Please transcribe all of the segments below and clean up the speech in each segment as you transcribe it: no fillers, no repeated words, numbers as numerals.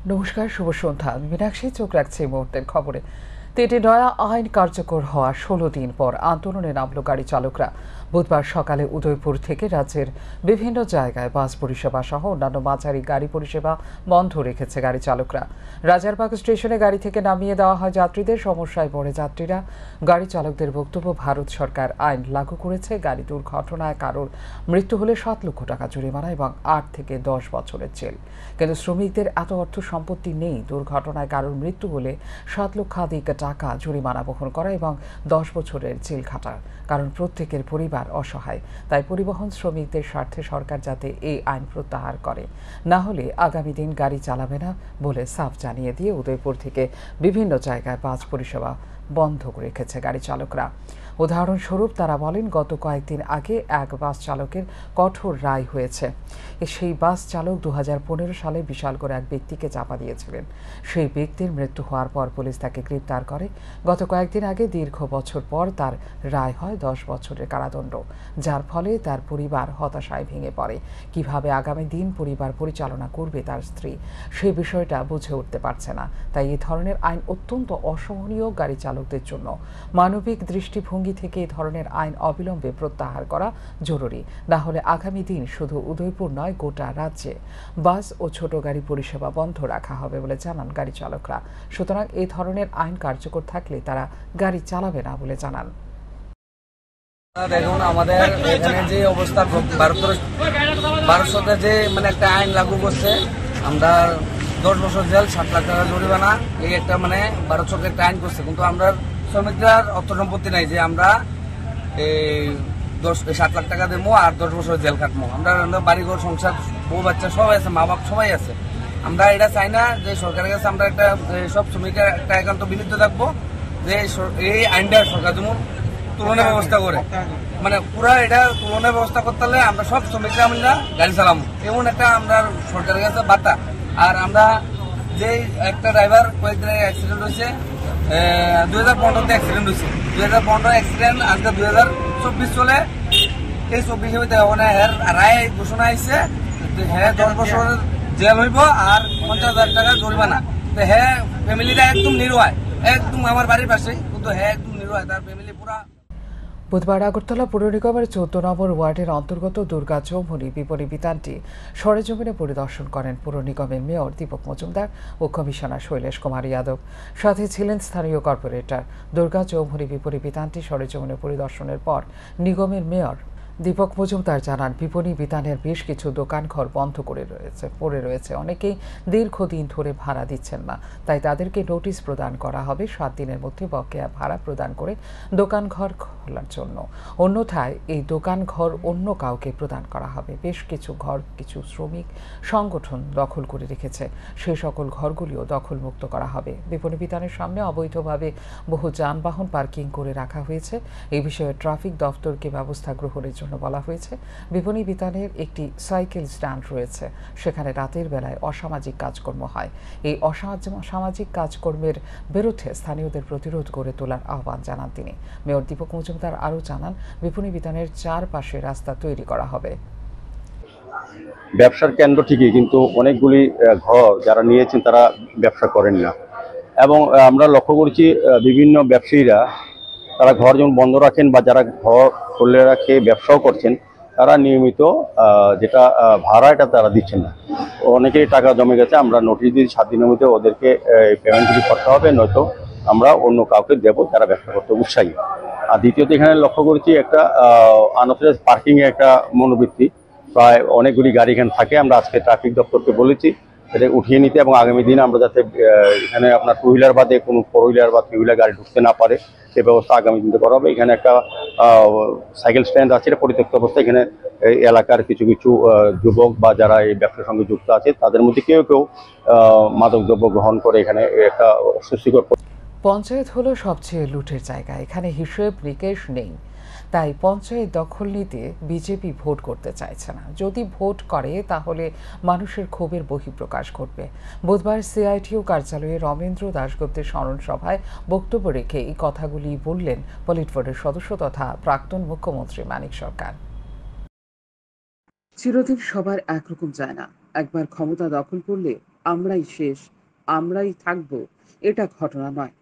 নমস্কার, শুভ সন্ধ্যা। আমি মীনাক্ষী, চোখ রাখছি এই মুহূর্তের খবরে। তেটে নয়া আইন কার্যকর হওয়া ১৬ দিন পর আন্দোলনে নামল গাড়ি চালকরা। বুধবার সকালে উদয়পুর থেকে রাজ্যের বিভিন্ন জায়গায় বাস পরিষেবা সহ অন্যান্য মাঝারি গাড়ি পরিষেবা বন্ধ রেখেছে গাড়ি চালকরা। রাজারবাগ স্টেশনে গাড়ি থেকে নামিয়ে দেওয়া হয় যাত্রীদের। সমস্যায় পড়ে যাত্রীরা। গাড়ি চালকদের বক্তব্য, ভারত সরকার আইন লাগু করেছে, গাড়ি দুর্ঘটনায় কারোর মৃত্যু হলে ৭ লক্ষ টাকা জরিমানা এবং ৮ থেকে ১০ বছরের জেল। কিন্তু শ্রমিকদের এত অর্থ সম্পত্তি নেই। দুর্ঘটনায় কারোর মৃত্যু হলে ৭ লক্ষাধিক টাকা জরিমানা বহন করা এবং ১০ বছরের জেল খাটা, কারণ প্রত্যেকের পরিবার অসহায়। তাই পরিবহন শ্রমিকদের স্বার্থে সরকার যাতে এই আইন প্রত্যাহার করে, না হলে আগামী দিন গাড়ি চালাবে না বলে সাফ জানিয়ে দিয়ে উদয়পুর থেকে বিভিন্ন জায়গায় বাস পরিষেবা বন্ধ রেখেছে গাড়ি চালকরা। উদাহরণস্বরূপ তারা বলেন, গত কয়েকদিন আগে এক বাস চালকের কঠোর রায় হয়েছে। সেই বাস চালক ২০১৫ সালে বিশালগড়ে এক ব্যক্তিকে চাপা দিয়েছিলেন। সেই ব্যক্তির মৃত্যু হওয়ার পর পুলিশ তাকে গ্রেপ্তার করে। গত কয়েকদিন আগে দীর্ঘ বছর পর তার রায় হয় ১০ বছরের কারাদণ্ড, যার ফলে তার পরিবার হতাশায় ভেঙে পড়ে। কিভাবে আগামী দিন পরিবার পরিচালনা করবে তার স্ত্রী, সেই বিষয়টা বুঝে উঠতে পারছে না। তাই এই ধরনের আইন অত্যন্ত অসহনীয় গাড়ি চালকদের জন্য। মানবিক দৃষ্টিভঙ্গি থেকে এই ধরনের আইন অবিলম্বে প্রত্যাহার করা জরুরি, না হলে আগামী দিন শুধু উদয়পুর নয়, গোটা রাজ্যে বাস ও ছোট গাড়ি পরিষেবা বন্ধ রাখা হবে বলে জানান গাড়ি চালকরা। সুতরাং এই ধরনের আইন কার্যকর থাকলে তারা গাড়ি চালাবে না বলে জানান। দেখুন, আমাদের এখানে যে অবস্থা, ভারত সরকার যে একটা আইন লাগু করছে, আমরা ১০ বছর জেল, ৭ লাখ টাকা জরিমানা, এই একটা ভারত সরকার একটা আইন করছে। কিন্তু আমরা শ্রমিকদের অর্থ সম্পত্তি নাই যে আমরা এই ৭ লাখ টাকা দেবো আর ১০ বছর জেল কাটবো। আমরা বাড়িঘর, সংসার, বউ বাচ্চা সবাই আছে, মা বাপ সবাই আছে। আমরা এটা চাই না যে সরকারের কাছে আমরা একটা সব শ্রমিকের একটা একান্ত বিরুদ্ধে থাকবো যে এই আইনটা সরকার যেমন তুলনার ব্যবস্থা করে, পুরা এটা তুলনার ব্যবস্থা করতে হলে আমরা সব শ্রমিকরা আমরা গাড়ি চালাবো, এমন একটা আমরা সরকারের কাছে বার্তা। আর আমরা যে একটা ড্রাইভার কয়েকদিন অ্যাক্সিডেন্ট হয়েছে, ২০১৫তে অ্যাক্সিডেন্ট হয়েছে, ২০১৫ অ্যাক্সিডেন্ট, আজকে ২০২৪ চলে। এই ২৪ ওখানে রায় ঘোষণা হয়েছে, হ্যাঁ ১০ বছর জেল হইব আর ৫০,০০০ টাকা জরিমানা। তো হ্যাঁ ফ্যামিলিটা একদম নিরুয়ায়, একদম আমার বাড়ির পাশেই, কিন্তু হ্যাঁ একদম নিরুয়ায়, তার ফ্যামিলি পুরা। বুধবার আগরতলা পৌর নিগমের ১৪ নম্বর ওয়ার্ডের অন্তর্গত দুর্গা চৌমুহনী বিপণী বিতানটি সরেজমিনে পরিদর্শন করেন পৌর নিগমের মেয়র দীপক মজুমদার ও কমিশনার শৈলেশ কুমার যাদব। সাথে ছিলেন স্থানীয় কর্পোরেটর। দুর্গা চৌমুহনী বিপণী বিতানটি সরেজমিনে পরিদর্শনের পর নিগমের মেয়র দীপক মজুমদার জানান, বিপণী বিতানের বেশ কিছু দোকানঘর বন্ধ পড়ে রয়েছে। অনেকেই দীর্ঘদিন ধরে ভাড়া দিচ্ছেন না, তাই তাদেরকে নোটিশ প্রদান করা হবে ৭ দিনের মধ্যে বকেয়া ভাড়া প্রদান করে দোকানঘর খোলার জন্য। অন্যথায় এই দোকানঘর অন্য কাউকে প্রদান করা হবে। বেশ কিছু ঘর কিছু শ্রমিক সংগঠন দখল করে রেখেছে, সেই সকল ঘরগুলিও দখলমুক্ত করা হবে। বিপণী বিতানের সামনে অবৈধভাবে বহু যানবাহন পার্কিং করে রাখা হয়েছে। এই বিষয়ে ট্রাফিক দফতরকে ব্যবস্থা গ্রহণের জন্য বলা হয়েছে। বিপণী বিতানের একটি সাইকেল স্ট্যান্ড রয়েছে, সেখানে রাতের বেলায় অসামাজিক কাজকর্ম হয়। এই অসামাজিক কাজকর্মের বিরুদ্ধে স্থানীয়দের প্রতিরোধ গড়ে তোলার আহ্বান জানান তিনি। মেয়র দীপক মজুমদার আরও জানান, বিপণী বিতানের চারপাশে রাস্তা তৈরি করা হবে। ব্যবসার কেন্দ্র ঠিকই, কিন্তু অনেকগুলি ঘর যারা নিয়েছেন তারা ব্যবসা করেন না, এবং আমরা লক্ষ্য করেছি বিভিন্ন ব্যবসায়ীরা তারা ঘর যেমন বন্ধ রাখেন বা যারা ঘর খুলে রাখে ব্যবসাও করছেন, তারা নিয়মিত যেটা ভাড়া এটা তারা দিচ্ছেন না। অনেকেই টাকা জমে গেছে। আমরা নোটিশ দিয়ে ৭ দিনের মধ্যে ওদেরকে পেমেন্টগুলি করতে হবে, নয়তো আমরা অন্য কাউকে দেবো যারা ব্যবসা করতে উৎসাহী। আর দ্বিতীয়ত এখানে লক্ষ্য করেছি একটা আনঅথরাইজড পার্কিংয়ে একটা মনোবৃত্তি, প্রায় অনেকগুলি গাড়ি এখানে থাকে। আমরা আজকে ট্রাফিক দপ্তরকে বলেছি এটা উঠিয়ে নিতে, এবং আগামী দিন আমরা যাতে এখানে আপনার 2 হুইলার বাদে কোনো 4 হুইলার বা 3 হুইলার গাড়ি ঢুকতে না পারে সে ব্যবস্থা আগামী দিনে করা হবে। এখানে একটা সাইকেল স্ট্যান্ড আছে, এটা পরিত্যক্ত অবস্থায়। এখানে এলাকার কিছু কিছু যুবক বা যারা এই ব্যবসার সঙ্গে যুক্ত আছে, তাদের মধ্যে কেউ কেউ মাদকদ্রব্য গ্রহণ করে এখানে একটা সুস্থিকর। পঞ্চায়েত হলো সবচেয়ে লুটের জায়গা। এখানে হিসেব নিকেশ নেই, তাই পঞ্চায়েত দখল নিতে বিজেপি ভোট করতে চাইছে না। যদি ভোট করে তাহলে মানুষের ক্ষোভের বহিঃপ্রকাশ ঘটবে। বুধবার সিআইটিউ কার্যালয়ে রমেন্দ্র দাশগুপ্তের স্মরণ সভায় বক্তব্য রেখে এই কথাগুলি বললেন পলিটবোর্ডের সদস্য তথা প্রাক্তন মুখ্যমন্ত্রী মানিক সরকার। চিরদিন সবার একরকম যায় না। একবার ক্ষমতা দখল করলে আমরাই শেষ, আমরাই থাকবো, এটা ঘটনা নয়।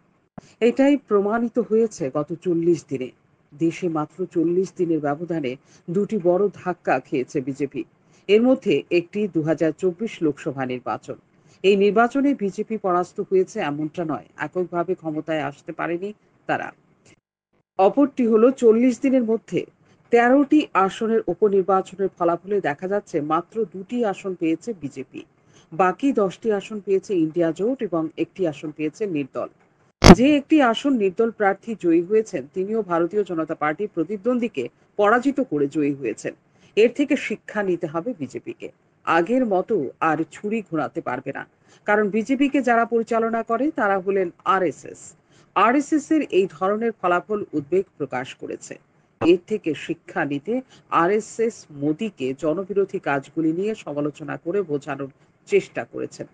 এটাই প্রমাণিত হয়েছে গত 40 দিনে। দেশে মাত্র 40 দিনের ব্যবধানে দুটি বড় ধাক্কা খেয়েছে বিজেপি। এর মধ্যে একটি 2024 লোকসভা নির্বাচন। এই নির্বাচনে বিজেপি পরাস্ত হয়েছে এমনটা নয়, এককভাবে ক্ষমতায় আসতে পারেনি তারা। অপরটি হলো 40 দিনের মধ্যে 13টি আসনের উপনির্বাচনের ফলাফলে দেখা যাচ্ছে মাত্র 2টি আসন পেয়েছে বিজেপি, বাকি 10টি আসন পেয়েছে ইন্ডিয়া জোট এবং একটি আসন পেয়েছে নির্দল। যে একটি আসন নির্দল প্রার্থী জয়ী হয়েছেন তিনিও ভারতীয় জনতা পার্টির প্রতিদ্বন্দ্বীকে পরাজিত করে জয়ী হয়েছেন। এর থেকে শিক্ষা নিতে হবে বিজেপিকে। আগের মতো আর ছুরি ঘোরাতে পারবে না, কারণ বিজেপিকে যারা পরিচালনা করে তারা হলেন আরএসএস। আরএসএস এর এই ধরনের ফলাফল উদ্বেগ প্রকাশ করেছে। এর থেকে শিক্ষা নিতে আরএসএস মোদীকে জনবিরোধী কাজগুলি নিয়ে সমালোচনা করে বোঝানোর চেষ্টা করেছেন।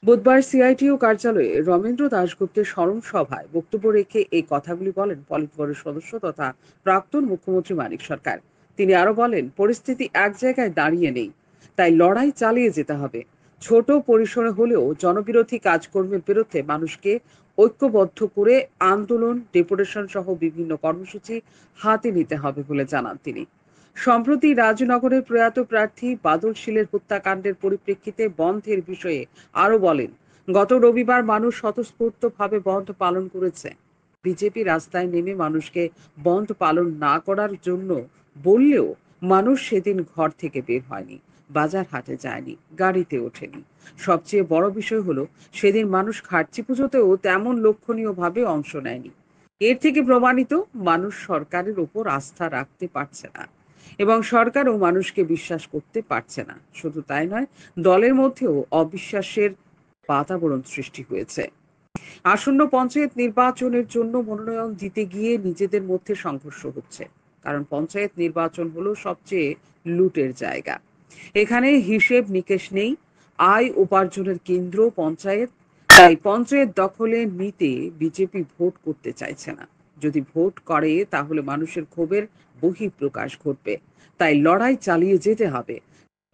বুধবার সিআইটিইউ কার্যালয়ে রমেন্দ্র দাশগুপ্তের স্মরণ সভায় বক্তব্য রেখে এই কথাগুলি বলেন পলিট ব্যুরোর সদস্য তথা প্রাক্তন মুখ্যমন্ত্রী মানিক সরকার। তিনি আরো বলেন, পরিস্থিতি এক জায়গায় দাঁড়িয়ে নেই, তাই লড়াই চালিয়ে যেতে হবে। ছোট পরিসরে হলেও জনবিরোধী কাজকর্মের বিরুদ্ধে মানুষকে ঐক্যবদ্ধ করে আন্দোলন, ডেপুটেশন সহ বিভিন্ন কর্মসূচি হাতে নিতে হবে বলে জানান তিনি। সম্প্রতি রাজনগরের প্রয়াত প্রার্থী বাদল শীলের হত্যাকাণ্ডের পরিপ্রেক্ষিতে বন্ধের বিষয়ে আরো বলেন, গত রবিবার মানুষ স্বতঃস্ফূর্তভাবে বন্ধ পালন করেছে। বিজেপি রাস্তায় নেমে মানুষকে বন্ধ পালন না করার জন্য বললেও মানুষ সেদিন ঘর থেকে বের হয়নি, বাজার হাটে যায়নি, গাড়িতে ওঠেনি। সবচেয়ে বড় বিষয় হলো সেদিন মানুষ খার্চি পুজোতেও তেমন লক্ষণীয়ভাবে অংশ নেয়নি। এর থেকে প্রমাণিত মানুষ সরকারের উপর আস্থা রাখতে পারছে না এবং সরকারও মানুষকে বিশ্বাস করতে পারছে না। শুধু তাই নয়, দলের মধ্যেও অবিশ্বাসের বাতাবরণ সৃষ্টি হয়েছে। আসন্ন পঞ্চায়েত নির্বাচনের জন্য মনোনয়ন দিতে গিয়ে নিজেদের মধ্যে সংঘর্ষ হচ্ছে, কারণ পঞ্চায়েত নির্বাচন হলো সবচেয়ে লুটের জায়গা। এখানে হিসেব নিকেশ নেই, আয় উপার্জনের কেন্দ্র পঞ্চায়েত। তাই পঞ্চায়েত দখলে নিতে বিজেপি ভোট করতে চাইছে না। যদি ভোট করে তাহলে মানুষের ক্ষোভের বহিঃপ্রকাশ ঘটবে। তাই লড়াই চালিয়ে যেতে হবে,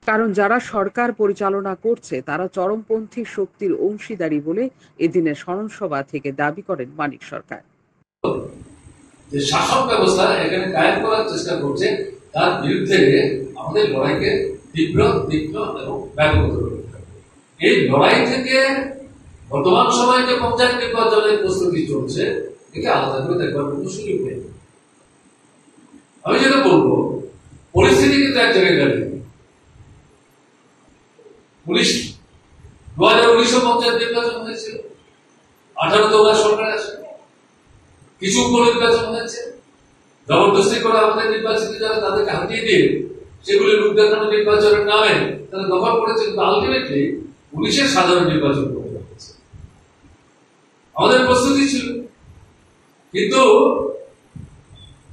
কারণ যারা সরকার পরিচালনা করছে তারা চরমপন্থী শক্তির অংশীদারি বলে এদিনের স্মরণ সভা থেকে দাবি করেন মানিক সরকার। যে শাসন ব্যবস্থা এখানে কায়েম করার চেষ্টা করছে তার বিরুদ্ধে আমাদের লড়াইকে তীব্র এবং ব্যাপক করতে হবে। এই লড়াই থেকে বর্তমান সময়ে যে পঞ্চায়েত নির্বাচনের প্রস্তুতি চলছে একে আলাদা করে দেখবার কোনো সুযোগ নেই। আমি যেটা বলবো, পরিস্থিতি কিন্তু এক জায়গায় দাঁড়িয়ে। 2019 পঞ্চায়েত নির্বাচন হয়েছিল, 18 তোলা সরকার আসে, কিছু নির্বাচন হয়েছে, জবরদস্তি করে আমাদের নির্বাচিত যারা তাদেরকে হাতিয়ে দিয়ে সেগুলি রূপ দেখানো নির্বাচনের নামে তারা দখল করেছে, কিন্তু আলটিমেটলি 19 সাধারণ নির্বাচন করতে হয়েছে। আমাদের প্রস্তুতি ছিল, কিন্তু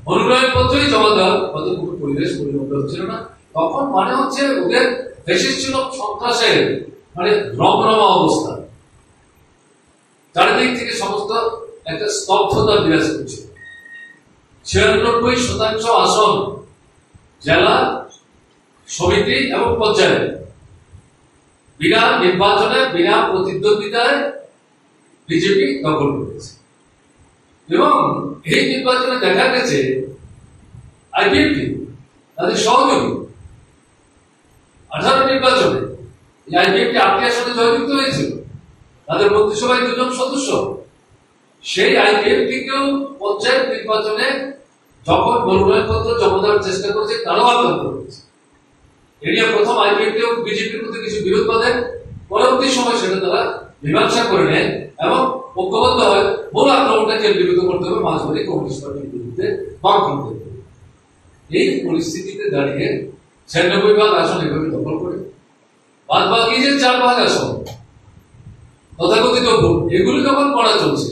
মনোনয়ন পত্রই জমা দেওয়ার মতো কোনো পরিবেশ পরিবর্তন হচ্ছিল না। তখন মানে হচ্ছে ওদের দেশের ছিল সন্ত্রাসের মানে রমরমা অবস্থা, চারিদিক থেকে সমস্ত একটা স্তব্ধতা বিরাজ করছে। 96% আসন জেলা, সমিতি এবং পঞ্চায়েত বিনা নির্বাচনে, বিনা প্রতিদ্বন্দ্বিতায় বিজেপি দখল করেছে। এবং এই নির্বাচনে দেখা গেছে আইপিএফটি তাদের সহযোগী 18 নির্বাচনে আইপিএফটি 8টি আসনে জয়যুক্ত হয়েছিল, তাদের মন্ত্রিসভায় 2 জন সদস্য। সেই আইপিএফটিকেও পঞ্চায়েত নির্বাচনে যখন মনোনয়নপত্র জমা দেওয়ার চেষ্টা করছে তারাও আক্রান্ত করেছে। এ নিয়ে প্রথম আইপিএফটি বিজেপির মধ্যে কিছু বিরোধ বাঁধে, পরবর্তী সময় সেটা তারা মীমাংসা করে নেয় এবং ঐক্যবদ্ধ হয় মূল আক্রমণটা কেন্দ্রীভূত করতে হবে মাঝবাড়ি কমিউনিস্ট পার্টির বিরুদ্ধে বামফ্রন্টের। এই পরিস্থিতিতে দাঁড়িয়ে 96% আসন এভাবে দখল করে বাদ বাকি যে 4% আসন তথাকথিত ভোট, এগুলি যখন করা চলছে,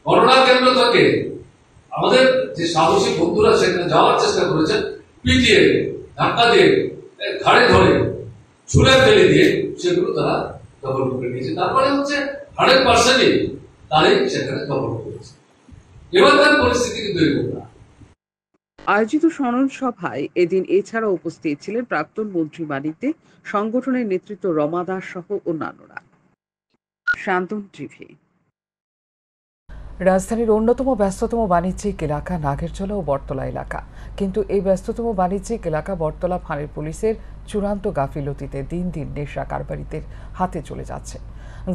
করোনা কেন্দ্র থেকে আমাদের যে সাহসী বন্ধুরা সেখানে যাওয়ার চেষ্টা করেছেন, পিটিয়ে ধাক্কা দিয়ে ঘাড়ে ধরে ছুলে ফেলে দিয়ে সেগুলো তারা দখল করে নিয়েছে। তারপরে হচ্ছে 100%ই তারাই সেখানে দখল করেছে। এবার তার পরিস্থিতি কিন্তু এরকম না। আয়োজিত স্মরণ সভায় এদিন এছাড়া উপস্থিত ছিলেন প্রাক্তন মন্ত্রী মানিক দে, সংগঠনের নেতৃত্ব রমা দাস সহ অন্যান্যরা। শান্তন টিভি। রাজধানীর অন্যতম ব্যস্ততম বাণিজ্যিক এলাকা নাগেরজোলা ও বটতলা এলাকা, কিন্তু এই ব্যস্ততম বাণিজ্যিক এলাকা বটতলা ফাঁড়ির পুলিশের চূড়ান্ত গাফিলতিতে দিন দিন নেশা কারবারিদের হাতে চলে যাচ্ছে।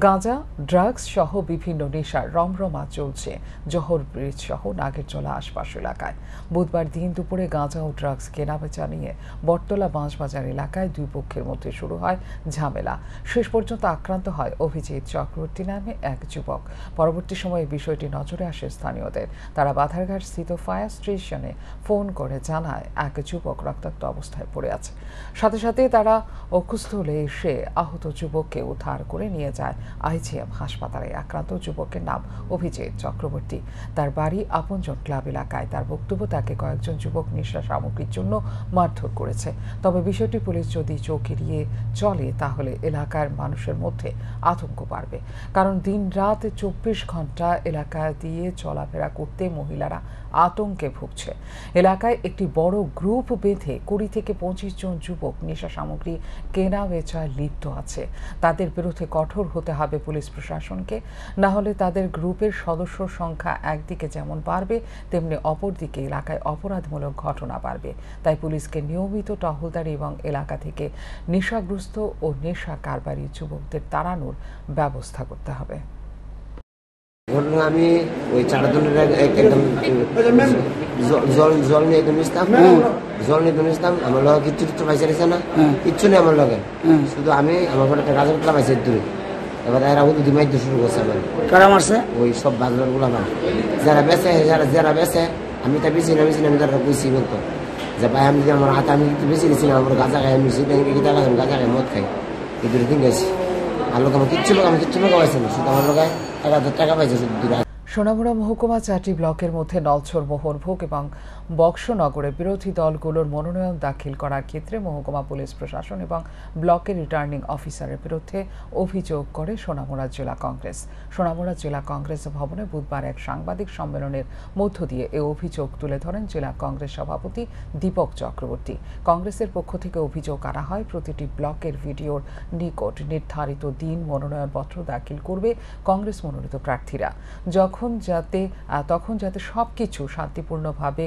গাঁজা, ড্রাগস সহ বিভিন্ন নেশার রমরমা চলছে জহর ব্রিজ সহ নাগেরজোলা আশপাশ এলাকায়। বুধবার দিন দুপুরে গাঁজা ও ড্রাগস কেনাবেচা নিয়ে বটতলা বাঁশবাজার এলাকায় দুই পক্ষের মধ্যে শুরু হয় ঝামেলা। শেষ পর্যন্ত আক্রান্ত হয় অভিজিৎ চক্রবর্তী নামে এক যুবক। পরবর্তী সময়ে বিষয়টি নজরে আসে স্থানীয়দের। তারা বাধারঘাট স্থিত ফায়ার স্টেশনে ফোন করে জানায় এক যুবক রক্তাক্ত অবস্থায় পড়ে আছে। সাথে সাথে তারা অকুস্থলে এসে আহত যুবককে উদ্ধার করে নিয়ে যায় আইজিএম হাসপাতালে। আক্রান্ত যুবকের নাম অভিজিৎ চক্রবর্তী। তার বাড়ি আপনজন ক্লাব এলাকায়। তার বক্তব্য, তাকে কয়েকজন যুবক নেশা সামগ্রীর জন্য মারধর করেছে। তবে বিষয়টি পুলিশ যদি চোখ এড়িয়ে চলে তাহলে এলাকার মানুষের মধ্যে আতঙ্ক বাড়বে। কারণ দিন রাত 24 ঘন্টা এলাকা দিয়ে চলাফেরা করতে মহিলারা আতঙ্কে ভুগছে। এলাকায় একটি বড় গ্রুপ বেঁধে 20 থেকে 25 জন যুবক নেশা সামগ্রী কেনা বেচায় লিপ্ত আছে। তাদের বিরুদ্ধে কঠোর হতে হবে পুলিশ প্রশাসনকে, না হলে তাদের গ্রুপের সদস্য সংখ্যা একদিকে যেমন বাড়বে তেমনি অপরদিকে এলাকায় অপরাধমূলক ঘটনা বাড়বে। তাই পুলিশকে নিয়মিত টহলদারি এবং এলাকা থেকে নেশাগ্রস্ত ও নেশা কারবারি যুবকদের তাড়ানোর ব্যবস্থা করতে হবে। ঘটনা আমি ওই চারাদনের একদম জল নিয়ে একদম মিশতাম, আমার লগে কিচ্ছু কিচ্ছু পয়সা দিছে না, কিচ্ছু নেই আমার লগে। শুধু আমি আমার ঘরে একটা গাছের পালা পাইছি দূরে। এবার এরা উদু দিমাই শুরু করছে আমার। কারা মারছে? ওই সব বাজার গুলো আমার যারা বেচে যারা বেচে আমি তা বেশি না আমি তারা বুঝছি বলতো যে ভাই আমি আমার হাতে আমি একটু বেশি দিচ্ছি না, আমার গাঁজা খাই আমি গাঁজা খাই মদ খাই এই দুটো দিন গেছি। আর লোক আমার কিচ্ছু লোক পাইছে না, শুধু আমার লোক 1000 টাকা পাইছে শুধু দূরে। সোনামুড়া মহকুমা 4টি ব্লকের মধ্যে নলছর, মোহনভোগ এবং বক্সনগরে বিরোধী দলগুলোর মনোনয়ন দাখিল করার ক্ষেত্রে মহকুমা পুলিশ প্রশাসন এবং ব্লকের রিটার্নিং অফিসারের বিরুদ্ধে অভিযোগ করে সোনামুড়া জেলা কংগ্রেস। সোনামুড়া জেলা কংগ্রেস ভবনে বুধবার এক সাংবাদিক সম্মেলনের মধ্য দিয়ে এ অভিযোগ তুলে ধরেন জেলা কংগ্রেস সভাপতি দীপক চক্রবর্তী। কংগ্রেসের পক্ষ থেকে অভিযোগ আনা হয়, প্রতিটি ব্লকের ভিডিওর নিকট নির্ধারিত দিন মনোনয়নপত্র দাখিল করবে কংগ্রেস মনোনীত প্রার্থীরা, তখন যাতে সবকিছু শান্তিপূর্ণভাবে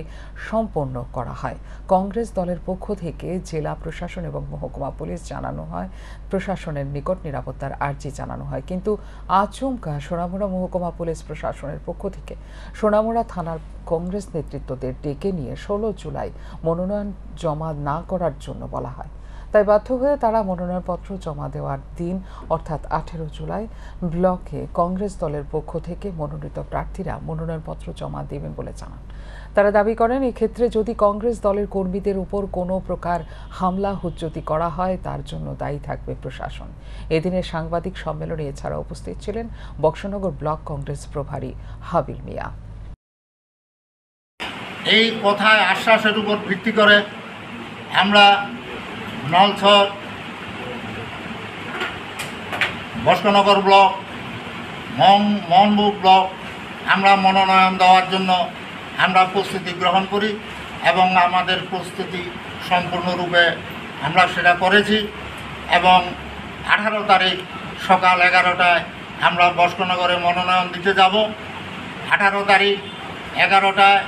সম্পন্ন করা হয়। কংগ্রেস দলের পক্ষ থেকে জেলা প্রশাসন এবং মহকুমা পুলিশ জানানো হয়, প্রশাসনের নিকট নিরাপত্তার আর্জি জানানো হয়। কিন্তু আচমকা সোনামুড়া মহকুমা পুলিশ প্রশাসনের পক্ষ থেকে সোনামুড়া থানার কংগ্রেস নেতৃত্বদের ডেকে নিয়ে 16 জুলাই মনোনয়ন জমা না করার জন্য বলা হয়। তাই বাধ্য হয়ে তারা মনোনয়নপত্র জমা দেওয়ার দিন অর্থাৎ 18 জুলাই ব্লকে কংগ্রেস দলের পক্ষ থেকে মনোনীত প্রার্থীরা মনোনয়নপত্র জমা দেবেন বলে জানান। তারা দাবি করেন, এক্ষেত্রে যদি কংগ্রেস দলের কর্মীদের উপর কোনো প্রকার হামলা হুজ্জতি করা হয় তার জন্য দায়ী থাকবে প্রশাসন। এদিনের সাংবাদিক সম্মেলনে এছাড়া উপস্থিত ছিলেন বক্সনগর ব্লক কংগ্রেস প্রভারী হাবিল মিয়া। এই কথায় আশ্বাসের উপর ভিত্তি করে আমরা নলছর, বক্সনগর ব্লক, মোহনভোগ ব্লক আমরা মনোনয়ন দেওয়ার জন্য আমরা প্রস্তুতি গ্রহণ করি এবং আমাদের প্রস্তুতি সম্পূর্ণরূপে আমরা সেটা করেছি। এবং 18 তারিখ সকাল 11টায় আমরা বক্সনগরে মনোনয়ন দিতে যাব। 18 তারিখ 11টায়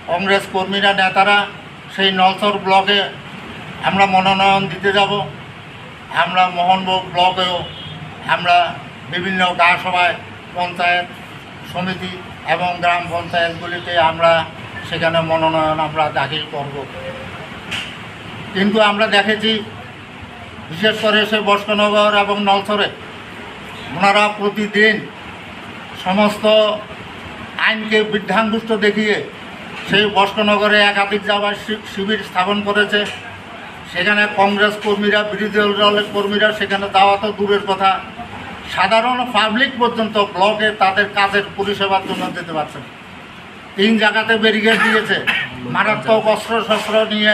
কংগ্রেস কর্মীরা নেতারা সেই নলছর ব্লকে আমরা মনোনয়ন দিতে যাব। আমরা মোহনভোগ ব্লকেও আমরা বিভিন্ন গাঁ সভায়, পঞ্চায়েত সমিতি এবং গ্রাম পঞ্চায়েতগুলিতে আমরা সেখানে মনোনয়ন আমরা দাখিল করব। কিন্তু আমরা দেখেছি বিশেষ করে সে বক্সনগর এবং নলছরে ওনারা প্রতিদিন সমস্ত আইনকে বৃদ্ধাঙ্গুষ্ঠ দেখিয়ে সেই বক্সনগরে একাধিক জায়গায় শিবির স্থাপন করেছে। সেখানে কংগ্রেস কর্মীরা, বিরোধী দলের কর্মীরা সেখানে যাওয়া তো দূরের কথা, সাধারণ পাবলিক পর্যন্ত ব্লকে তাদের কাজের পরিষেবার জন্য যেতে পারছে না। 3 জায়গাতে ব্যারিকেড দিয়েছে, মারাত্মক অস্ত্র শস্ত্র নিয়ে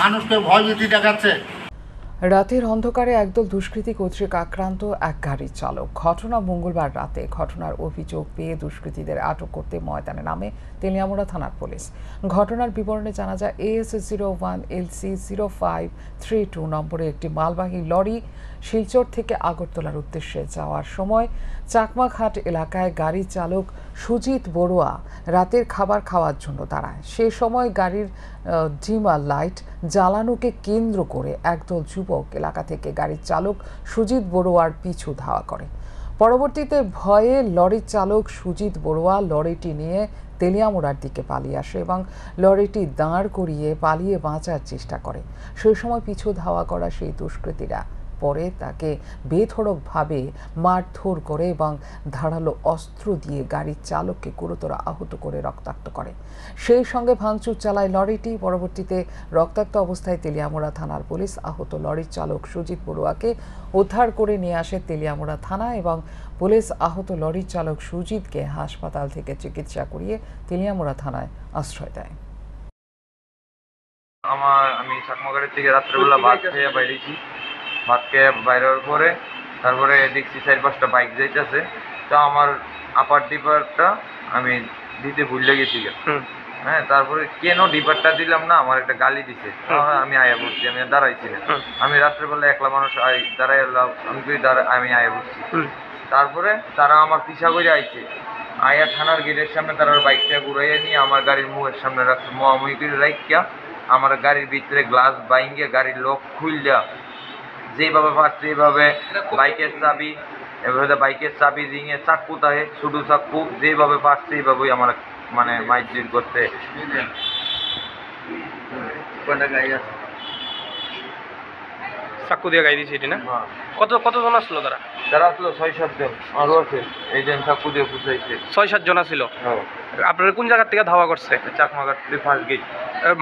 মানুষকে ভয়ভীতি দেখাচ্ছে। রাতের অন্ধকারে একদল দুষ্কৃতী কর্তৃক আক্রান্ত এক গাড়ির চালক। ঘটনা মঙ্গলবার রাতে। ঘটনার অভিযোগ পেয়ে দুষ্কৃতীদের আটক করতে ময়দানে নামে তেলিয়ামুড়া থানার পুলিশ। ঘটনার বিবরণে জানা যায়, AS01 LC 0532 নম্বরে একটি মালবাহী লরি শিলচর থেকে আগরতলার উদ্দেশ্যে যাওয়ার সময় চাকমাঘাট এলাকায় গাড়ি চালক সুজিত বড়ুয়া রাতের খাবার খাওয়ার জন্য দাঁড়ায়। সে সময় গাড়ির ডিমার লাইট জ্বালানোকে কেন্দ্র করে একদল যুবক এলাকা থেকে গাড়ির চালক সুজিত বড়ুয়ার পিছু ধাওয়া করে। পরবর্তীতে ভয়ে লরির চালক সুজিত বড়ুয়া লরিটি নিয়ে তেলিয়ামুড়ার দিকে পালিয়ে আসে এবং লরিটি দাঁড় করিয়ে পালিয়ে বাঁচার চেষ্টা করে। সেই সময় পিছু ধাওয়া করা সেই দুষ্কৃতীরা পরে তাকে বেধড়কভাবে মারধর করে এবং ধারালো অস্ত্র দিয়ে গাড়ির চালককে গুরুতর আহত করে রক্তাক্ত করে। সেই সঙ্গে ভাঙচুর চালায় লরিটি। পরবর্তীতে রক্তাক্ত অবস্থায় তেলিয়ামুড়া থানার পুলিশ আহত লরির চালক সুজিত বড়ুয়াকে উদ্ধার করে নিয়ে আসে তেলিয়ামুড়া থানা এবং পুলিশ আহত লরির চালক সুজিতকে হাসপাতাল থেকে চিকিৎসা করিয়ে তেলিয়ামুড়া থানায় আশ্রয় দেয়। আমি চাকমাঘাটের থেকে রাত্রেবেলা ভাত খেয়ে বাইরেছি। ভাত খেয়ে বাইরের পরে তারপরে দেখছি 4-5টা বাইক যাইতেছে। তো আমার আপার ডিপারটা আমি দিতে ভুলে গেছি। হ্যাঁ, তারপরে কেন ডিপারটা দিলাম না, আমার একটা গালি দিছে। আমি আয়া বলছি, আমি দাঁড়াইছি না। আমি রাত্রেবেলা একলা মানুষ দাঁড়াই আমি আয়া বলছি। তারপরে তারা আমার পিছা করে আইছে। আয়া থানার গেটের সামনে তারা বাইকটা ঘুরাইয়া নিয়ে আমার গাড়ির মুখের সামনে রাখছে। মুহামুহি করে রাখিয়া আমার গাড়ির ভিতরে গ্লাস বাইঙ্গে গাড়ির লক খুললা যেভাবে পারছে এইভাবে বাইকের চাবি রিঙে চাক্কু তাহে শুধু চাক্কু যেভাবে পারছে এইভাবেই আমার মানে মাইজির করতে। চাক্কু দিয়ে গাই দিয়েছে এটি না? কতজন আসলো তারা আসলো 6-7 জন। আরো আছে এই যে চাক্কু দিয়ে পুষাইছে। 6-7 জন ছিল। আপনারা কোন জায়গা থেকে ধাওয়া করছে? Chakmaghat first gate.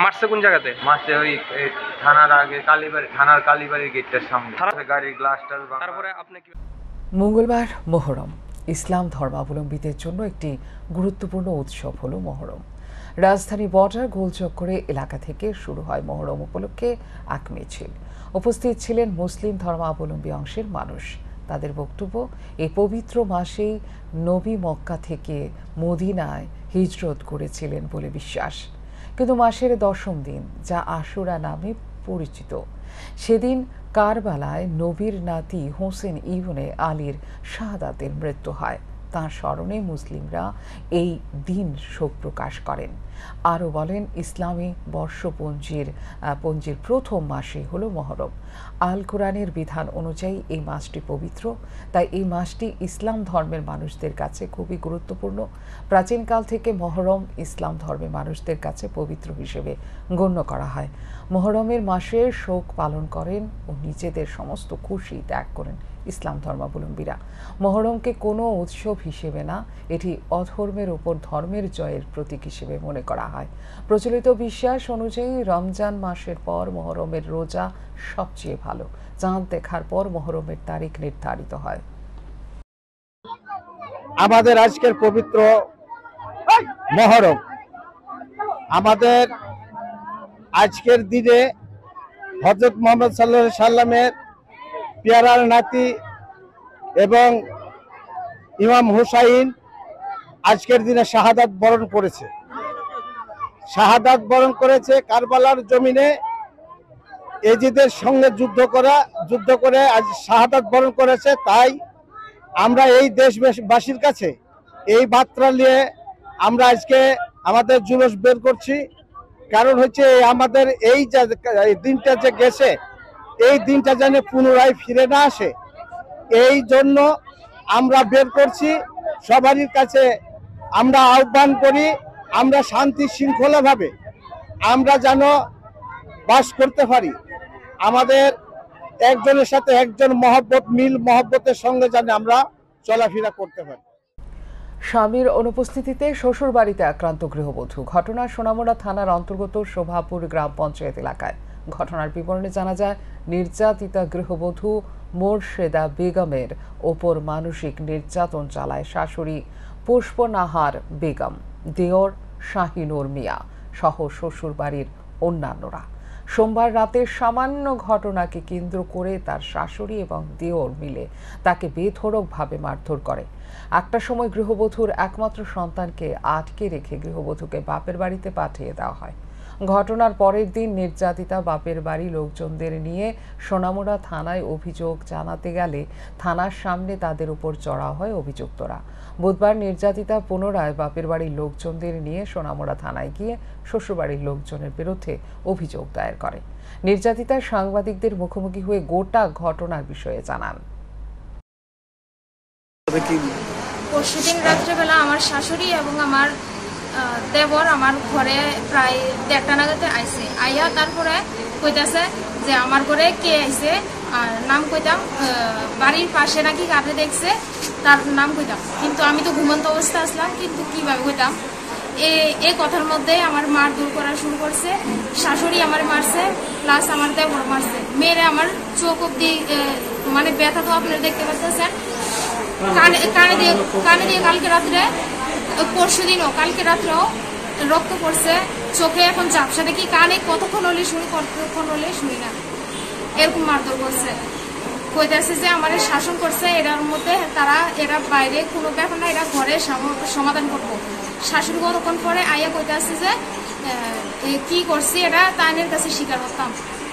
মারছে কোন জায়গাতে? মারছে ওই থানার আগে থানার কালীবাড়ির গেটটার সামনে। গাড়ির গ্লাসটা। তারপরে আপনি কি? মঙ্গলবার মহরম ইসলাম ধর্মাবলম্বীদের জন্য একটি গুরুত্বপূর্ণ উৎসব হলো মহরম। রাজধানী বর্ডার গোলচক্করে এলাকা থেকে শুরু হয় মহরম উপলক্ষে এক মিছিল। উপস্থিত ছিলেন মুসলিম ধর্মাবলম্বী অংশের মানুষ। তাদের বক্তব্য, এই পবিত্র মাসেই নবী মক্কা থেকে মদিনায় হিজরত করেছিলেন বলে বিশ্বাস। কিন্তু মাসের 10ম দিন, যা আশুরা নামে পরিচিত, সেদিন কারবালায় নবীর নাতি হোসেন ইবনে আলীর শাহাদাতের মৃত্যু হয়। তাঁর স্মরণে মুসলিমরা এই দিন শোক প্রকাশ করেন। আরও বলেন, ইসলামী বর্ষপঞ্জির প্রথম মাসই হলো মহরম। আল কোরআনের বিধান অনুযায়ী এই মাসটি পবিত্র, তাই এই মাসটি ইসলাম ধর্মের মানুষদের কাছে খুবই গুরুত্বপূর্ণ। প্রাচীনকাল থেকে মহরম ইসলাম ধর্মের মানুষদের কাছে পবিত্র হিসেবে গণ্য করা হয়। মহরমের মাসে শোক পালন করেন ও নিজেদের সমস্ত খুশি ত্যাগ করেন ইসলাম ধর্মাবলম্বীরা। মহরমকে কোনো উৎসব হিসেবে না, এটি অধর্মের উপর ধর্মের জয়ের প্রতীক হিসেবে মনে করা হয়। প্রচলিত বিশ্বাস অনুযায়ী রমজান মাসের পর মহরমের রোজা সবচেয়ে ভালো। চাঁদ দেখার পর মহরমের তারিখ নির্ধারিত হয়। আমাদের আজকের পবিত্র মহরম, আমাদের আজকের দিনে হযরত মুহাম্মদ সাল্লাল্লাহু আলাইহি সাল্লামের পেয়ারার নাতি এবং ইমাম হুসাইন আজকের দিনে শাহাদাত বরণ করেছে কারবালার জমিনে। এজিদের সঙ্গে যুদ্ধ করে আজ শাহাদাত বরণ করেছে। তাই আমরা এই দেশবাসীর কাছে এই বার্তা নিয়ে আমরা আজকে আমাদের জুলুস বের করছি। কারণ হচ্ছে আমাদের এই দিনটা যে গেছে, এই দিনটা যেন পুনরায় ফিরে না আসে, এই জন্য আমরা বের করছি। সবারই কাছে আমরা আহ্বান করি, আমরা শান্তি শৃঙ্খলাভাবে আমরা যেন বাস করতে পারি। আমাদের একজনের সাথে একজন মহব্বতের সঙ্গে যেন আমরা চলাফেরা করতে পারি। স্বামীর অনুপস্থিতিতে শ্বশুর বাড়িতে আক্রান্ত গৃহবধূ। ঘটনা সোনামুড়া থানার অন্তর্গত শোভাপুর গ্রাম পঞ্চায়েত এলাকায়। ঘটনার বিবরণে জানা যায়, নির্যাতিতা গৃহবধূ মোর্শেদা বেগমের ওপর মানসিক নির্যাতন চালায় শাশুড়ি পুষ্পনাহার বেগম, দেওর শাহিনুর মিয়া সহ শ্বশুর বাড়ির অন্যান্যরা। সোমবার রাতে সামান্য ঘটনাকে কেন্দ্র করে তার শাশুড়ি এবং দেওর মিলে তাকে বেধড়কভাবে মারধর করে। একটা সময় গৃহবধূর একমাত্র সন্তানকে আটকে রেখে গৃহবধূকে বাপের বাড়িতে পাঠিয়ে দেওয়া হয়। ঘটনার পরের দিন নির্যাতিতা বাপের বাড়ি লোকজনদের নিয়ে সোনামুড়া থানায় অভিযোগ জানাতে গেলে থানার সামনে তাদের উপর চড়াও হয় অভিযুক্তরা। বুধবার নির্যাতিতা পুনরায় বাপের বাড়ির লোকজনদের নিয়ে সোনামুড়া থানায় গিয়ে শ্বশুরবাড়ির লোকজনের বিরুদ্ধে অভিযোগ দায়ের করে। নির্যাতিতা সাংবাদিকদের মুখোমুখি হয়ে গোটা ঘটনার বিষয়ে জানান। পরশুদিন রাত্রেবেলা আমার শাশুড়ি এবং আমার দেবর আমার ঘরে প্রায় 1:30 নাগাদ আইছে। আইয়া তারপরে কইতাছে যে আমার ঘরে কে আইছে, আর নাম কইতাম, বাড়ির পাশে নাকি কাঠে দেখছে, তার নাম কইতাম। কিন্তু আমি তো ঘুমন্ত অবস্থা আসলাম, কিন্তু কিভাবে কইতাম। এই কথার মধ্যে আমার মার দূর করা শুরু করছে। শাশুড়ি আমার মারছে, প্লাস আমার দেবর মারছে। মেয়েরে আমার চোখ অব্দি মানে ব্যথা তো আপনারা দেখতে পাচ্ছেন। কানে দিয়ে কালকে রাত্রে, পরশুদিনও কালকে রাত্রেও রক্ত পড়ছে, চোখে এখন ঝাপসা দেখি, কানে কতক্ষণ হলে শুনি, কতক্ষণ হলে শুনি না, এরকম মারধর করছে। কইতাছে যে আমার শাসন করছে, এটার মধ্যে এরা বাইরে কোনো ব্যাপার না, এরা ঘরে সমাধান করবো। শাশুড়ি কতক্ষণ পরে আইয়া কইতাছে যে কি করছি এটা তাইনের কাছে স্বীকার করতাম,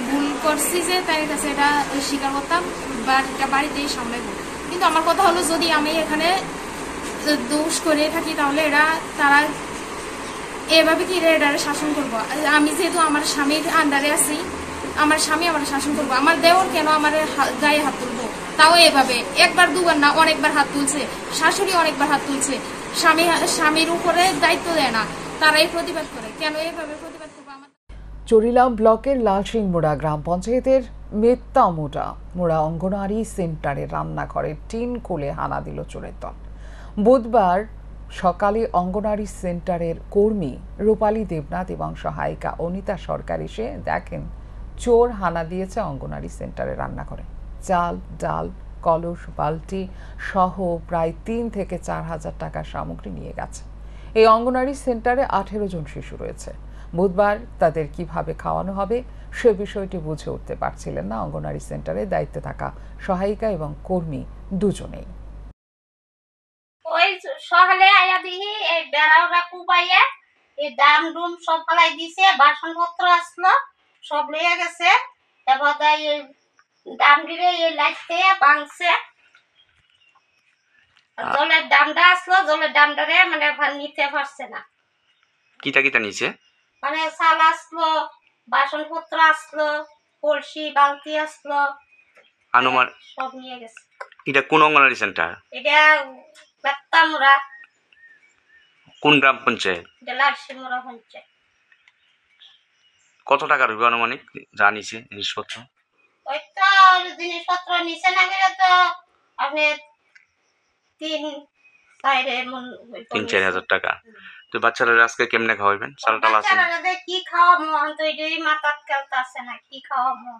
ভুল করছি যে তাইনের কাছে এটা স্বীকার করতাম, বাড়িতেই সামলাইব। কিন্তু আমার কথা হলো, যদি আমি এখানে দোষ করে থাকি তাহলে তারা এভাবে কি এটা শাসন করবো। আমি যেহেতু আমার স্বামীর আন্ডারে আছি, আমার স্বামী আমার শাসন করবো। আমার দেওর কেন আমার গায়ে হাত তুলবো, তাও এভাবে একবার দুবার না, অনেকবার হাত তুলছে। শাশুড়ি অনেকবার হাত তুলছে। স্বামীর উপরে দায়িত্ব দেয় না, তারাই প্রতিবাদ করে। কেন এভাবে প্রতিবাদ করবো? চরিলাম ব্লকের লালসিংমুড়া গ্রাম পঞ্চায়েতের মেত্তামুড়া মুড়া অঙ্গনওয়াড়ি সেন্টারে রান্নাঘরের টিন খুলে হানা দিল চোরের দল। বুধবার সকালে অঙ্গনওয়াড়ি সেন্টারের কর্মী রূপালী দেবনাথ এবং সহায়িকা অনিতা সরকার এসে দেখেন চোর হানা দিয়েছে অঙ্গনওয়াড়ি সেন্টারে রান্নাঘরে। চাল, ডাল, কলস, বালতি সহ প্রায় 3 থেকে 4 হাজার টাকার সামগ্রী নিয়ে গেছে। এই অঙ্গনওয়াড়ি সেন্টারে 18 জন শিশু রয়েছে। বুধবার তাদের কিভাবে খাওয়ানো হবে সে বিষয়টি বুঝে উঠতে পারছিলেন না অঙ্গনওয়াড়ি সেন্টারে দায়িত্বে থাকা সহায়িকা এবং কর্মী দুজনেই। ওই সকালে আয়া দিহি এই বেড়াওরা কুপাইয়া এই দাম ডুম সব ফেলাই দিছে, বাসনপত্র আসলো সব লইয়া গেছে। এবার এই দাম দিলে এই লাইটতে ভাঙছে। জলের দামটা আসলো, জলের দামটারে মানে নিতে পারছে না। কিটা নিচে মানে চাল আসলো, বাসনপত্র আসলো, কলসি, বালতি আসলো, আনুমান সব নিয়ে গেছে। এটা কোন অঙ্গনওয়াড়ি সেন্টার? এটা মেত্তামুড়া। কোন গ্রাম পঞ্চায়েত? এটা লালসিংমুড়া পঞ্চায়েত। কত টাকা রইবে আনুমানিক যা নিছে জিনিসপত্র? ওই তো জিনিসপত্র নিচে না গেলে তো আপনি 3-4 হাজার টাকা। তো বাচ্চারা আজকে কেমনে খাওয়াবেন? চাল টাল আছে? বাচ্চারা কি খাওয়াবো, তো এটাই মাথাত খেলতেছে না, কি খাওয়াবো।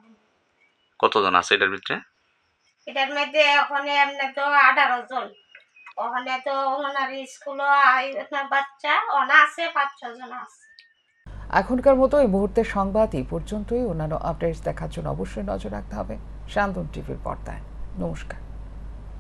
কতজন আছে এটার ভিতরে? এটার মধ্যে ওখানে এমনি তো 18 জন। ওখানে তো ওনার স্কুলও বাচ্চা ওনা আছে, 5-6 জন আছে। এখনকার মতো এই মুহূর্তের সংবাদ এই পর্যন্তই। অন্যান্য আপডেটস দেখার জন্য অবশ্যই নজর রাখতে হবে শান্তন টিভির পর্দায়। নমস্কার।